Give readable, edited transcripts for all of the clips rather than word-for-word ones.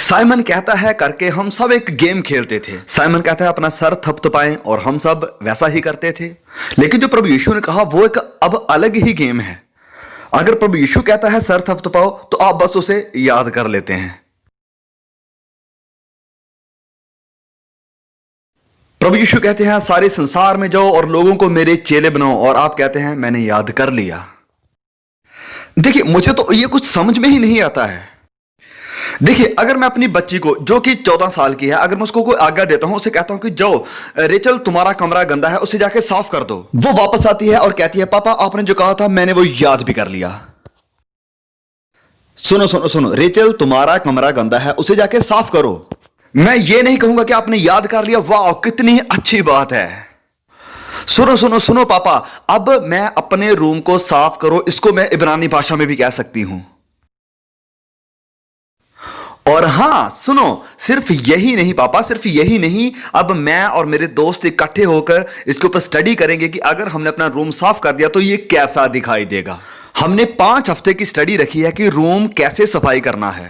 Simon कहता है करके हम सब एक गेम खेलते थे। साइमन कहता है अपना सर थपथपाएं और हम सब वैसा ही करते थे। लेकिन जो प्रभु यीशु ने कहा वो एक अब अलग ही गेम है। अगर प्रभु यीशु कहता है सर थपथपाओ तो आप बस उसे याद कर लेते हैं। प्रभु यीशु कहते हैं सारे संसार में जाओ और लोगों को मेरे चेले बनाओ, और आप कहते हैं मैंने याद कर लिया। देखिए मुझे तो ये कुछ समझ में ही नहीं आता है। देखिए अगर मैं अपनी बच्ची को जो कि 14 साल की है, अगर मैं उसको कोई आज्ञा देता हूं, उसे कहता हूं कि जाओ रेचल तुम्हारा कमरा गंदा है, उसे जाके साफ कर दो, वो वापस आती है और कहती है पापा आपने जो कहा था मैंने वो याद भी कर लिया। सुनो सुनो सुनो, रेचल तुम्हारा कमरा गंदा है, उसे जाके साफ करो। मैं ये नहीं कहूंगा कि आपने याद कर लिया, वाह कितनी अच्छी बात है। सुनो सुनो सुनो पापा, अब मैं अपने रूम को साफ करो, इसको मैं इब्रानी भाषा में भी कह सकती हूं। और हां सुनो, सिर्फ यही नहीं पापा, सिर्फ यही नहीं, अब मैं और मेरे दोस्त इकट्ठे होकर इसके ऊपर स्टडी करेंगे कि अगर हमने अपना रूम साफ कर दिया तो ये कैसा दिखाई देगा। हमने 5 हफ्ते की स्टडी रखी है कि रूम कैसे सफाई करना है।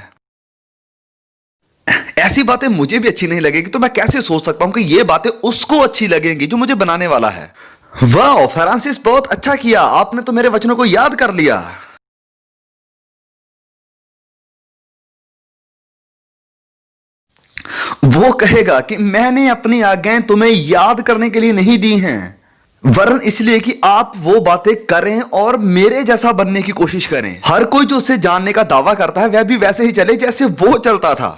ऐसी बातें मुझे भी अच्छी नहीं लगेगी तो मैं कैसे सोच सकता हूं कि ये बातें उसको अच्छी लगेंगी जो मुझे बनाने वाला है। वाह फ्रांसिस बहुत अच्छा किया, आपने तो मेरे वचनों को याद कर लिया। वो कहेगा कि मैंने अपनी आज्ञाएं तुम्हें याद करने के लिए नहीं दी हैं, वरन इसलिए कि आप वो बातें करें और मेरे जैसा बनने की कोशिश करें। हर कोई जो उससे जानने का दावा करता है वह भी वैसे ही चले जैसे वो चलता था।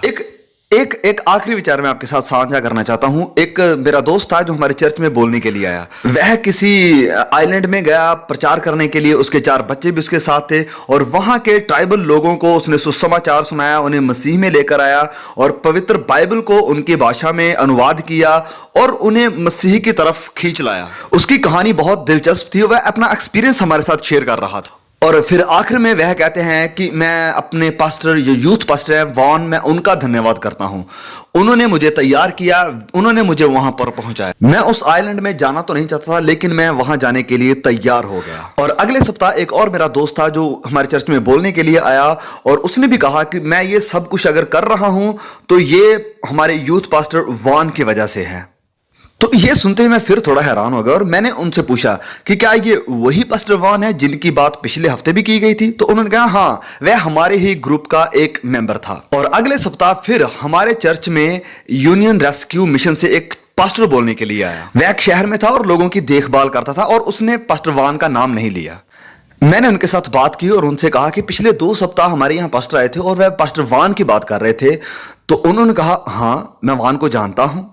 एक आखिरी विचार मैं आपके साथ साझा करना चाहता हूं। एक मेरा दोस्त था जो हमारे चर्च में बोलने के लिए आया। वह किसी आइलैंड में गया प्रचार करने के लिए, उसके 4 बच्चे भी उसके साथ थे, और वहां के ट्राइबल लोगों को उसने सुसमाचार सुनाया, उन्हें मसीह में लेकर आया और पवित्र बाइबल को उनकी भाषा में अनुवाद किया और उन्हें मसीह की तरफ खींच लाया। उसकी कहानी बहुत दिलचस्प थी, वह अपना एक्सपीरियंस हमारे साथ शेयर कर रहा था। और फिर आखिर में वह कहते हैं कि मैं अपने पास्टर, जो यूथ पास्टर है वॉन, मैं उनका धन्यवाद करता हूं। उन्होंने मुझे तैयार किया, उन्होंने मुझे वहां पर पहुंचाया। मैं उस आइलैंड में जाना तो नहीं चाहता था, लेकिन मैं वहां जाने के लिए तैयार हो गया। और अगले सप्ताह एक और मेरा दोस्त था जो हमारे चर्च में बोलने के लिए आया, और उसने भी कहा कि मैं ये सब कुछ अगर कर रहा हूं तो ये हमारे यूथ पास्टर वॉन की वजह से है। तो ये सुनते ही मैं फिर थोड़ा हैरान हो गया और मैंने उनसे पूछा कि क्या ये वही पास्टर वॉन है जिनकी बात पिछले हफ्ते भी की गई थी? तो उन्होंने कहा हाँ, वह हमारे ही ग्रुप का एक मेंबर था। और अगले सप्ताह फिर हमारे चर्च में यूनियन रेस्क्यू मिशन से एक पास्टर बोलने के लिए आया। वह एक शहर में था और लोगों की देखभाल करता था, और उसने पास्टर वॉन का नाम नहीं लिया। मैंने उनके साथ बात की और उनसे कहा कि पिछले 2 सप्ताह हमारे यहाँ पास्टर आए थे और वह पास्टर वॉन की बात कर रहे थे। तो उन्होंने कहा हाँ मैं वॉन को जानता हूं।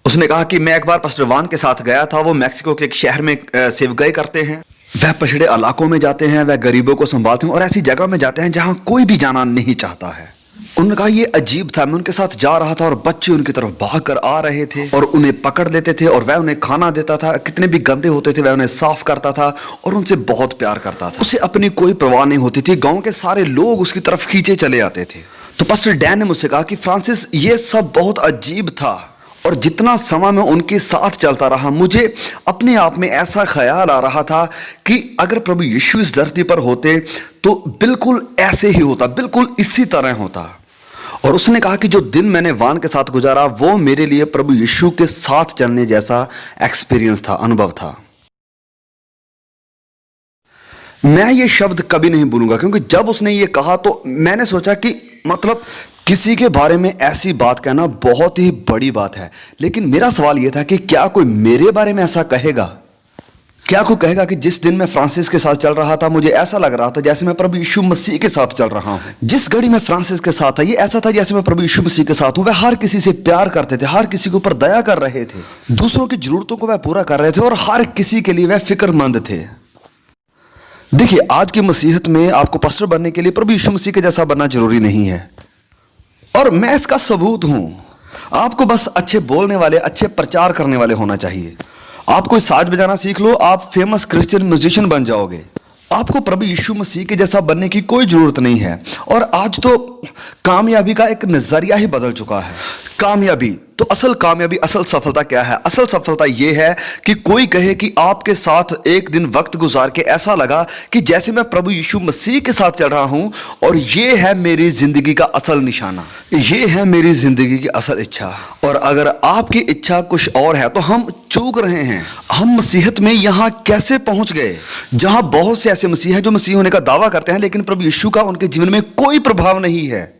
उसने कहा कि मैं एक बार पास्टर वॉन के साथ गया था, वो मैक्सिको के एक शहर में सेवकाई करते हैं। वह पछड़े इलाकों में जाते हैं, वह गरीबों को संभालते हैं और ऐसी जगह में जाते हैं जहां कोई भी जाना नहीं चाहता है। उन्होंने कहा ये अजीब था, मैं उनके साथ जा रहा था और बच्चे उनकी तरफ भाग कर आ रहे थे और उन्हें पकड़ लेते थे और वह उन्हें खाना देता था। कितने भी गंदे होते थे वह उन्हें साफ करता था और उनसे बहुत प्यार करता था। उसे अपनी कोई परवाह नहीं होती थी। गाँव के सारे लोग उसकी तरफ खींचे चले आते थे। तो पास्टर डैन ने मुझसे कहा कि फ्रांसिस ये सब बहुत अजीब था, और जितना समय मैं उनके साथ चलता रहा मुझे अपने आप में ऐसा ख्याल आ रहा था कि अगर प्रभु यीशु इस धरती पर होते तो बिल्कुल ऐसे ही होता, बिल्कुल इसी तरह होता। और उसने कहा कि जो दिन मैंने वॉन के साथ गुजारा वो मेरे लिए प्रभु यीशु के साथ चलने जैसा एक्सपीरियंस था, अनुभव था। मैं ये शब्द कभी नहीं भूलूंगा, क्योंकि जब उसने ये कहा तो मैंने सोचा कि मतलब किसी के बारे में ऐसी बात कहना बहुत ही बड़ी बात है। लेकिन मेरा सवाल यह था कि क्या कोई मेरे बारे में ऐसा कहेगा? क्या कोई कहेगा कि जिस दिन मैं फ्रांसिस के साथ चल रहा था मुझे ऐसा लग रहा था जैसे मैं प्रभु यीशु मसीह के साथ चल रहा हूं। जिस घड़ी में फ्रांसिस के साथ था ये ऐसा था जैसे मैं प्रभु यीशु मसीह के साथ हूं। वह हर किसी से प्यार करते थे, हर किसी के ऊपर दया कर रहे थे, दूसरों की जरूरतों को वह पूरा कर रहे थे और हर किसी के लिए वह फिक्रमंद थे। देखिए आज की मसीहत में आपको पास्टर बनने के लिए प्रभु यीशु मसीह के जैसा बनना जरूरी नहीं है, और मैं इसका सबूत हूं। आपको बस अच्छे बोलने वाले, अच्छे प्रचार करने वाले होना चाहिए। आप कोई साज बजाना सीख लो, आप फेमस क्रिश्चियन म्यूजिशियन बन जाओगे। आपको प्रभु यीशु मसीह के जैसा बनने की कोई जरूरत नहीं है। और आज तो कामयाबी का एक नजरिया ही बदल चुका है। कामयाबी तो असल कामयाबी, असल सफलता क्या है? असल सफलता यह है कि कोई कहे कि आपके साथ एक दिन वक्त गुजार के ऐसा लगा कि जैसे मैं प्रभु यीशु मसीह के साथ चल रहा हूं और यह है मेरी जिंदगी का असल निशाना, यह है मेरी जिंदगी की असल इच्छा। और अगर आपकी इच्छा कुछ और है तो हम चूक रहे हैं। हम मसीहत में यहां कैसे पहुंच गए जहां बहुत से ऐसे मसीह हैं जो मसीह होने का दावा करते हैं लेकिन प्रभु यीशु का उनके जीवन में कोई प्रभाव नहीं है।